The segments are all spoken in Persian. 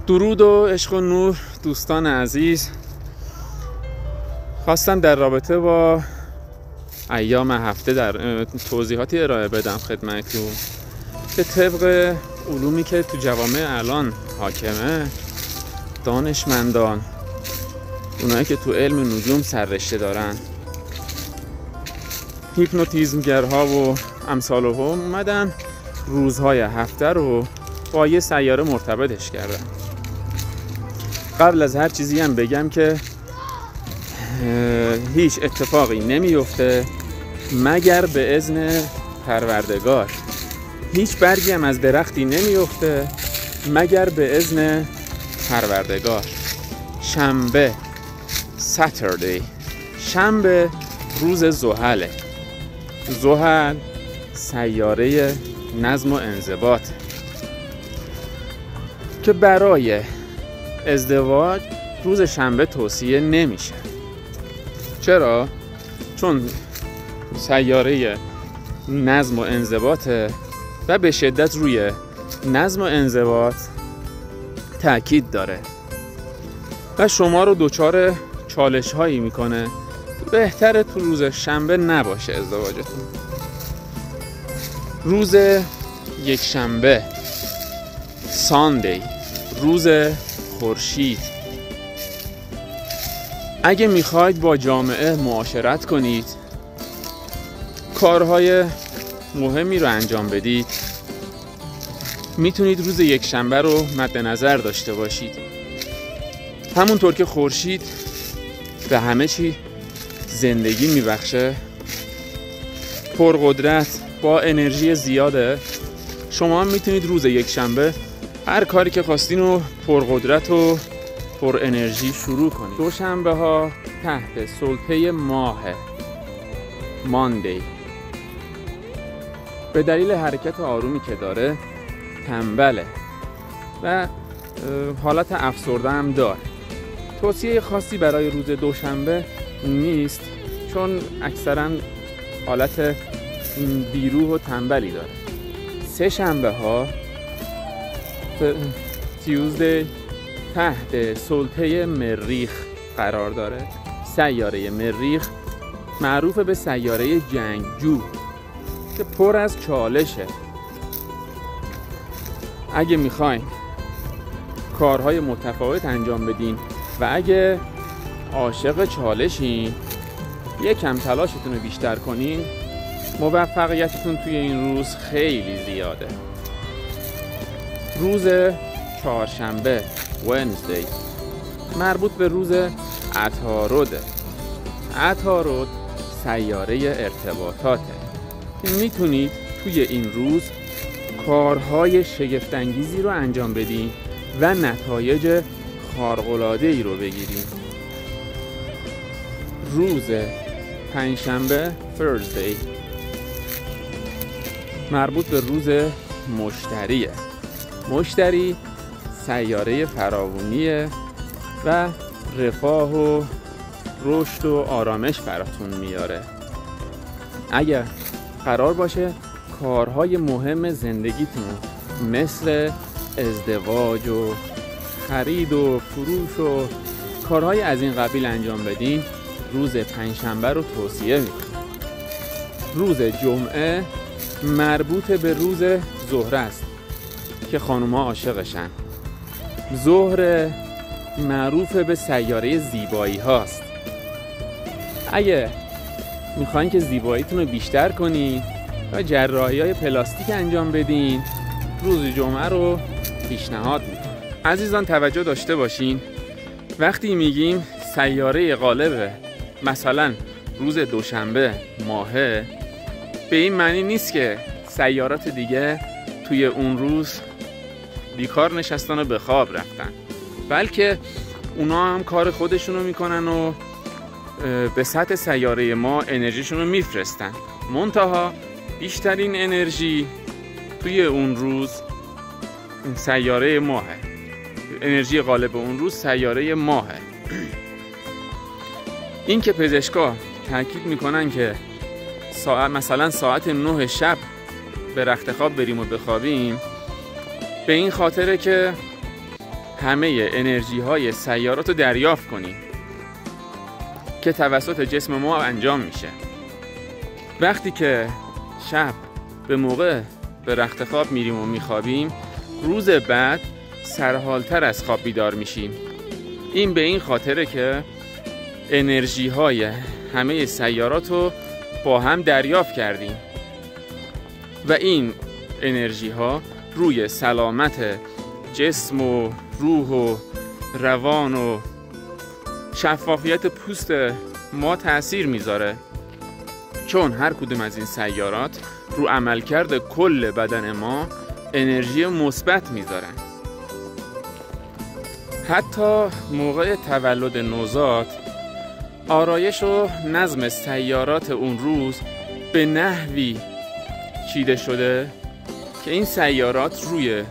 درود و عشق و نور دوستان عزیز. خواستم در رابطه با ایام هفته در توضیحاتی ارائه بدم خدمتتون به طبق علومی که تو جوامع الان حاکمه. دانشمندان، اونایی که تو علم نجوم سررشته دارن، هیپنوتیزمگرها و امثالهم اومدن روزهای هفته رو با یه سیاره مرتبطش کردن. قبل از هر چیزی هم بگم که هیچ اتفاقی نمیفته مگر به اذن پروردگار. هیچ برگی هم از درختی نمیفته مگر به اذن پروردگار. شنبه، ساتردی، شنبه روز زحله. زحل سیاره نظم و انضباط که برای ازدواج روز شنبه توصیه نمیشه. چرا؟ چون سیاره نظم و انضباطه و به شدت روی نظم و انضباط تاکید داره و شما رو دچار چالش هایی میکنه. بهتره تو روز شنبه نباشه ازدواجتون. روز یک شنبه، ساندی، روز خورشید. اگه میخواید با جامعه معاشرت کنید، کارهای مهمی رو انجام بدید، میتونید روز یک شنبه رو مد نظر داشته باشید. همونطور که خورشید به همه چی زندگی میبخشه، پرقدرت، با انرژی زیاده، شما هم میتونید روز یک شنبه هر کاری که خواستین رو پرقدرت و پر انرژی شروع کنید. دوشنبه ها تحت سلطه ماه، ماندی، به دلیل حرکت آرومی که داره تنبله و حالت افسرده هم داره. توصیه خاصی برای روز دوشنبه نیست چون اکثرا حالت بیروح و تنبلی داره. سه شنبه ها تیوزدی تحت سلطه مریخ قرار داره. سیاره مریخ معروف به سیاره جنگجو که پر از چالشه. اگه میخواین کارهای متفاوت انجام بدین و اگه عاشق چالشین، یکم تلاشتون رو بیشتر کنین، موفقیتتون توی این روز خیلی زیاده. روز چهارشنبه، ونزدی، مربوط به روز عطارده. عطارد سیاره ارتباطاته که میتونید توی این روز کارهای شگفت‌انگیزی رو انجام بدین و نتایج خارق‌العاده‌ای رو بگیرین. روز پنجشنبه، Thursday، مربوط به روز مشتریه. مشتری سیاره فراوونیه و رفاه و رشد و آرامش براتون میاره. اگر قرار باشه کارهای مهم زندگیتون مثل ازدواج و خرید و فروش و کارهای از این قبیل انجام بدین، روز پنجشنبه رو توصیه میکنم. روز جمعه مربوط به روز زهره است که خانوما عاشقشن. زهره معروف به سیاره زیبایی هاست. اگه میخواین که زیباییتون رو بیشتر کنین و جراحی های پلاستیک انجام بدین، روز جمعه رو پیشنهاد میکنم. عزیزان توجه داشته باشین، وقتی میگیم سیاره غالبه مثلا روز دوشنبه ماهه، به این معنی نیست که سیارات دیگه توی اون روز بیکار نشستن و به خواب رفتن، بلکه اونا هم کار خودشونو میکنن و به سطح سیاره ما انرژیشونو میفرستن. منتها بیشترین انرژی توی اون روز سیاره ماهه. انرژی غالب اون روز سیاره ماهه. این که پزشکا تاکید میکنن که مثلا ساعت 9 شب به رخت خواب بریم و بخوابیم، به این خاطره که همه انرژی های سیارات رو دریافت کنیم که توسط جسم ما انجام میشه. وقتی که شب به موقع به رخت خواب میریم و میخوابیم، روز بعد سرحالتر از خواب بیدار میشیم. این به این خاطره که انرژی های همه سیارات رو با هم دریافت کردیم و این انرژی ها روی سلامت جسم و روح و روان و شفافیت پوست ما تأثیر میذاره، چون هر کدوم از این سیارات رو عملکرد کل بدن ما انرژی مثبت میذارن. حتی موقع تولد نوزاد آرایش و نظم سیارات اون روز به نحوی چیده شده که این سیارات روی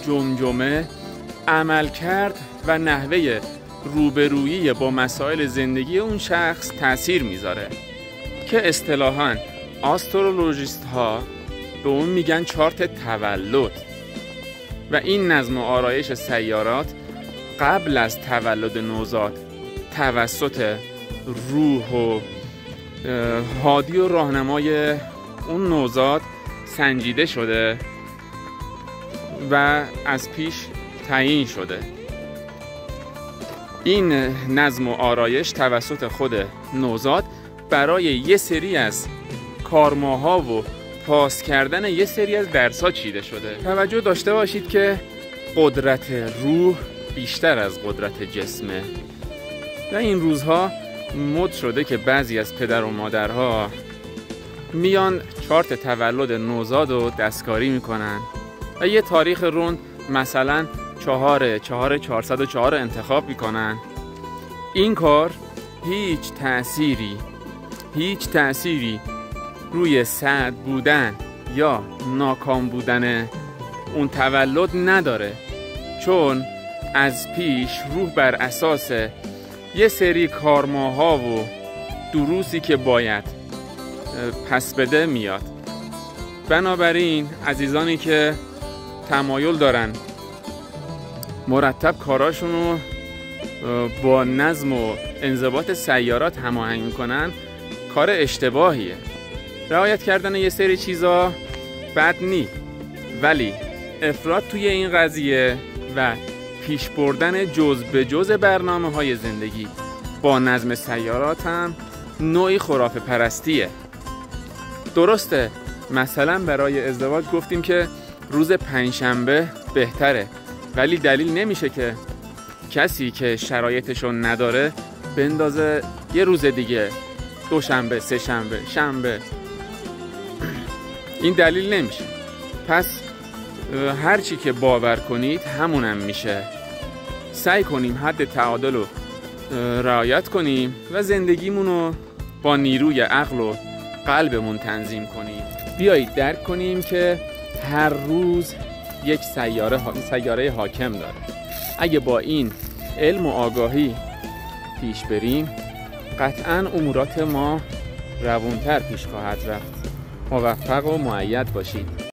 جمجمه عملکرد و نحوه روبرویی با مسائل زندگی اون شخص تأثیر میذاره که اصطلاحاً آسترولوژیست ها به اون میگن چارت تولد. و این نظم و آرایش سیارات قبل از تولد نوزاد توسط روح و هادی و راهنمای اون نوزاد سنجیده شده و از پیش تعیین شده. این نظم و آرایش توسط خود نوزاد برای یه سری از کارماها و پاس کردن یه سری از درس‌ها چیده شده. توجه داشته باشید که قدرت روح بیشتر از قدرت جسمه و این روزها مد شده که بعضی از پدر و مادرها میان چارت تولد نوزاد رو دستکاری میکنن و یه تاریخ روند مثلا 4/4/404 انتخاب میکنن. این کار هیچ تأثیری روی سعد بودن یا ناکام بودن اون تولد نداره، چون از پیش روح بر اساس یه سری کارماها و دروسی که باید پس بده میاد. بنابراین عزیزانی که تمایل دارن مرتب کاراشونو با نظم و انضباط سیارات هماهنگ میکنن، کار اشتباهیه. رعایت کردن یه سری چیزا بد نی، ولی افراط توی این قضیه و پیش بردن جز به جز برنامه‌های زندگی با نظم سیارات هم نوعی خرافه پرستیه. درسته مثلا برای ازدواج گفتیم که روز پنجشنبه بهتره، ولی دلیل نمیشه که کسی که شرایطشون نداره بندازه یه روز دیگه، دوشنبه، سه‌شنبه، شنبه. این دلیل نمیشه. پس هر چی که باور کنید همونم میشه. سعی کنیم حد تعادل رو رعایت کنیم و زندگیمون رو با نیروی عقل و قلبمون تنظیم کنیم. بیایید درک کنیم که هر روز یک سیاره حاکم داره. اگه با این علم و آگاهی پیش بریم، قطعاً امورات ما روونتر پیش خواهد رفت. موفق و مؤید باشید.